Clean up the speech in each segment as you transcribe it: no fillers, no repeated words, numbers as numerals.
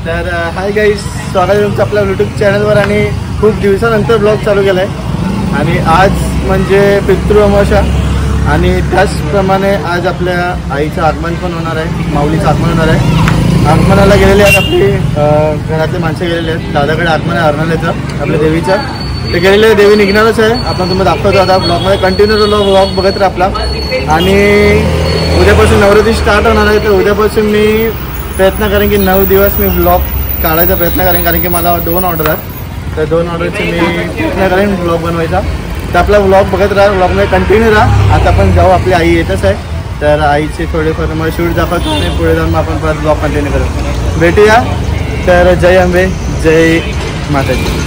तर hi guys, स्वागत आहे तुमचं आपल्या यूट्यूब चॅनलवर. आणि खूप दिवसानंतर ब्लॉग चालू केला आहे आणि आज म्हणजे पितृ अमावस्या आणि त्याचप्रमाणे आज आपल्या आईचं आगमन पण होणार आहे, माऊलीचं आगमन होणार आहे. आगमनाला गेलेले आहेत आपली घरातले माणसं गेलेले आहेत. दादाकडे आगमन आहे अर्नाल्याचं आपल्या देवीचं, ते गेलेले देवी निघणारच आहे. आपण तुम्हाला दाखवतो आता ब्लॉगमध्ये कंटिन्यू ब्लॉग बघत राहा आपला. आणि उद्यापासून नवरात्री स्टार्ट होणार आहे, तर उद्यापासून मी प्रयत्न करेन की 9 दिवस मी ब्लॉग काढायचा प्रयत्न करेन, कारण की मला 2 ऑर्डर आहेत. तर 2 ऑर्डरचे मी प्रयत्न करेन ब्लॉग बनवायचा. तर आपला ब्लॉग बघत राहा, ब्लॉगमध्ये कंटिन्यू राहा. आता आपण जाऊ, आपली आई येतच आहे, तर आईचे थोडेफार मला शूट दाखवतो आणि पुढे जाऊन आपण परत ब्लॉग कंटिन्यू करू. भेटूया. तर जय अंबे, जय माताजी.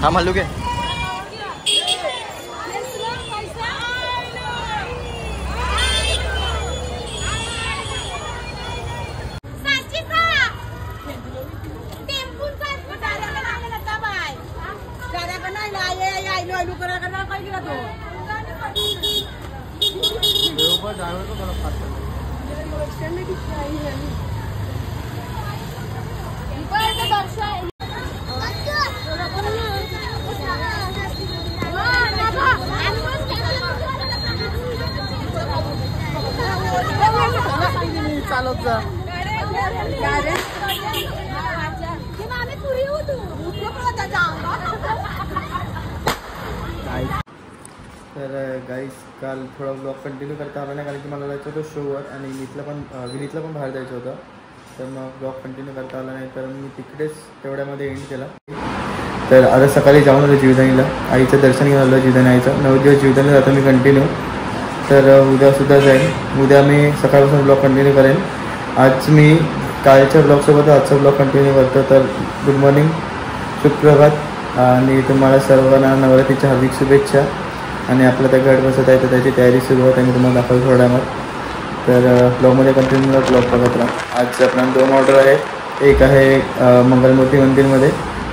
हा मालू के चालत जा तर गाईस काल थोडा ब्लॉग कंटिन्यू करता आला नाही कारण की मला जायचं होतं शोवर आणि विनीतला पण बाहेर जायचं होतं तर मग ब्लॉग कंटिन्यू करता आला नाही तर मी तिकडेच तेवढ्यामध्ये एंड केला. तर आता सकाळी जाऊन आलो जीवदानीला आईचं दर्शन घेऊन आलं जीवदानी आईचं 9 दिवस जीवदानी जातो मी कंटिन्यू. तर उद्यासुद्धा जाईन. उद्या मी सकाळपासून ब्लॉग कंटिन्यू करेन. आज मी कालच्या ब्लॉगसोबत आजचा ब्लॉग कंटिन्यू करतो. तर गुड मॉर्निंग सुप्रभात आणि तुम्हाला सर्वांना नवरात्रीच्या हार्दिक शुभेच्छा. आणि आपलं त्या गड बसत आहे तर त्याची तयारी सुरू होत आहे मी तुम्हाला दाखवतो थोड्या वेळात. तर ब्लॉगमध्ये कंटिन्यू ब्लॉग बघत राहा. आज आपल्याला 2 ऑर्डर आहे. एक आहे मंगलमूर्ती मंदिरमध्ये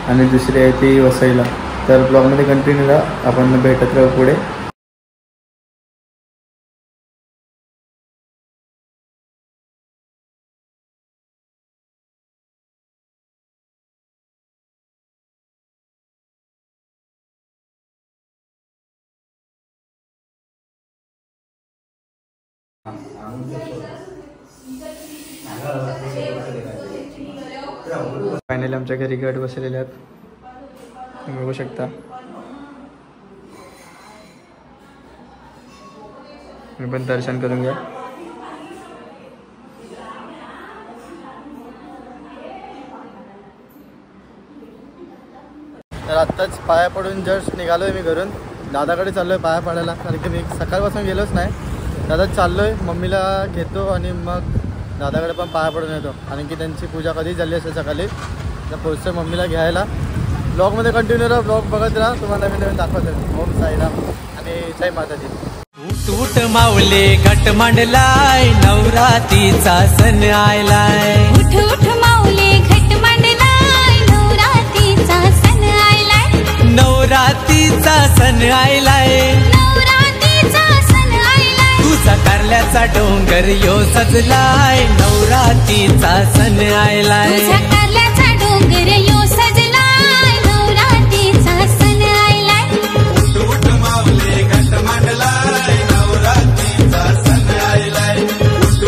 आणि दुसरी आहे ती वसईला. तर ब्लॉगमध्ये कंटिन्यू राहा. आपण भेटत राहू पुढे. फायनली आमच्या घरी गट बसलेले आहेत बघू शकता. मी पण दर्शन करून घ्या. तर आत्ताच पाया पडून जस्ट निघालोय मी घरून. दादाकडे चाललोय पाया पडायला कारण की मी सकाळपासून गेलोच नाही. दादा चाललोय मम्मीला घेतो आणि मग दादाकडे पण पाया पडून येतो कारण की त्यांची पूजा कधीच झाली असेल सकाळी. तर पोचतोय मम्मीला घ्यायला. ब्लॉगमध्ये कंटिन्यू राहा. ब्लॉग बघत राहा. तुम्हाला नवीन नवीन दाखवतो. ओम साईराम आणि जय माताजी. उठ माऊले घट मांडलाय नवरात्रीचा सण आयलाय. उठ उठ माऊले घट मांडलाय नवरात्रीचा सण आयलाय. नवरात्रीचा सण आयलाय. नवरात्रीचा सण आयलाय. तुझा कारल्याचा डोंगर यो सजलाय. नवरात्रीचा सण आयलाय. तुझा कारल्याचा डोंगर यो सजलाय. नवरात्रीचा सण आयलाय. उठ माऊले घट मांडलाय नवरात्रीचा सण आयलाय.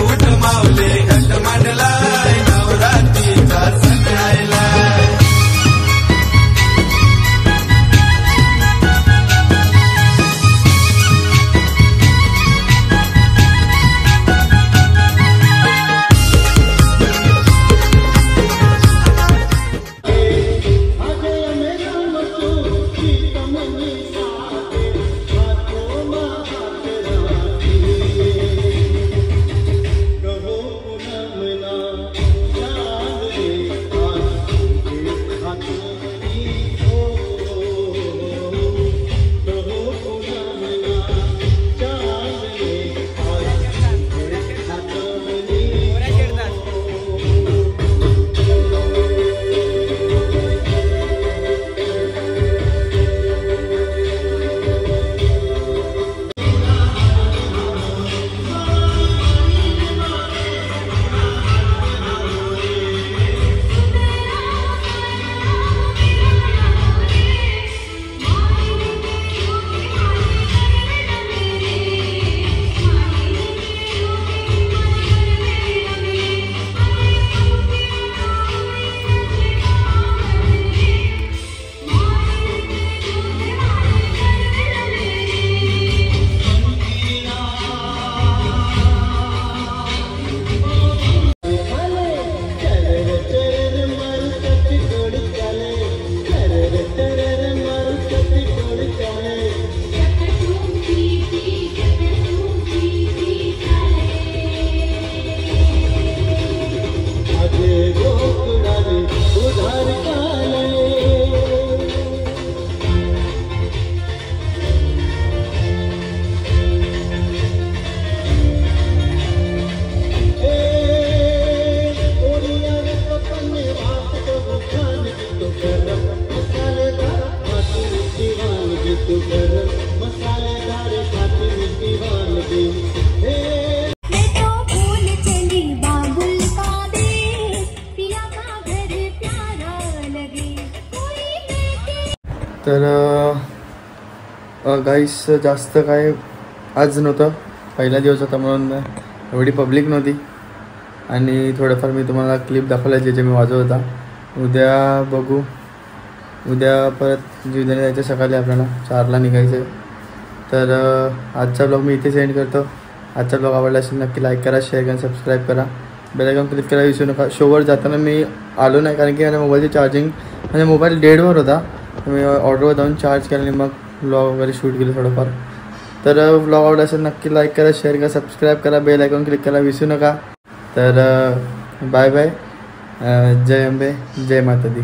उठ माऊले घट मांडलाय नवरात्रीचा सण आयलाय. तर गाईस जास्त काय आज नव्हतं, पहिला दिवस होता म्हणून एवढी पब्लिक नव्हती आणि थोडंफार मी तुम्हाला क्लिप दाखवल्या जे मी वाजवत होता. उद्या बघू, उद्या परत जीवदानी जायचं सकाळी आपल्याला 4ला निघायचं. तर आजचा ब्लॉग मी इथे सेंड करतो. आजचा ब्लॉग आवडला असेल नक्की लाईक करा, शेअर करा, सबस्क्राईब करा, बेल आयकॉन क्लिक करायला विसरू नका. शोवर जाताना मी आलो नाही कारण की माझ्या मोबाईलची चार्जिंग, म्हणजे मोबाईल डेडवर होता. मी ऑर्डरवर जाऊन चार्ज केला आणि मग ब्लॉग वगैरे शूट केलं थोडंफार. तर ब्लॉग आवडला असेल नक्की लाईक करा, शेअर करा, सबस्क्राईब करा, बेल आयकॉन क्लिक करायला विसरू नका. तर बाय बाय. जय अंबे, जय माता दी.